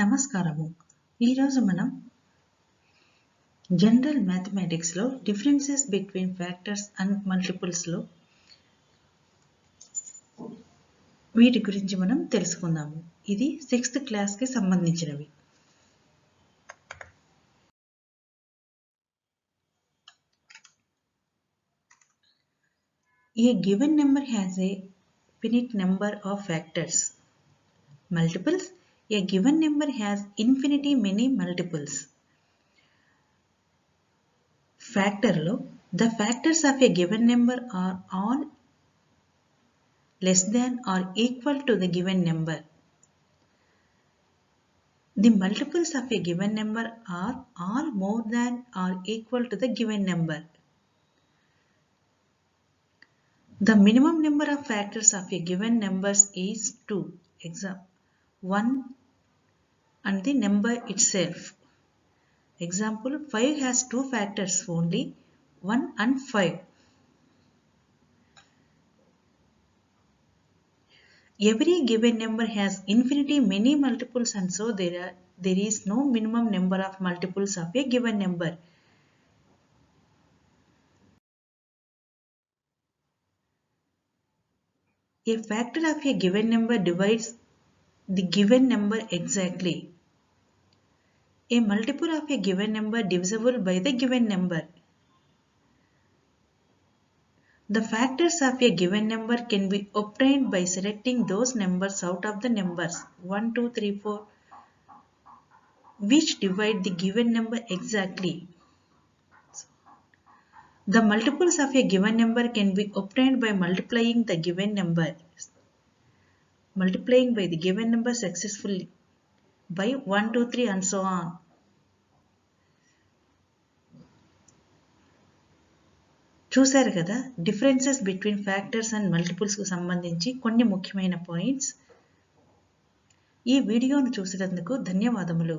నమస్కారము. ఈరోజు మనం జనరల్ మ్యాథమెటిక్స్లో డిఫరెన్సెస్ బిట్వీన్ ఫ్యాక్టర్స్ అండ్ మల్టిపుల్స్లో వీటి గురించి మనం తెలుసుకుందాము. ఇది 6th క్లాస్కి సంబంధించినవి. A given number has a finite number of factors. Multiples, a given number has infinity many multiples. ఫ్యాక్టర్లో the factors of a given number are all less than or equal to the given number. The multiples of a given number are all more than or equal to the given number. The minimum number of factors of a given number is 2. Example 1 and the number itself. Example 5 has 2 factors only, 1 and 5. Every given number has infinity many multiples, and so there is no minimum number of multiples of a given number. A factor of a given number divides the given number exactly. A multiple of a given number divisible by the given number. The factors of a given number can be obtained by selecting those numbers out of the numbers 1, 2, 3, 4 which divide the given number exactly. The multiples of a given number can be obtained by multiplying the given number. Multiplying by the given number successfully by 1, 2, 3 and so on. చూశారు కదా, differences between factors and మల్టిపుల్స్కు సంబంధించి కొన్ని ముఖ్యమైన points. ఈ వీడియోను చూసినందుకు ధన్యవాదములు.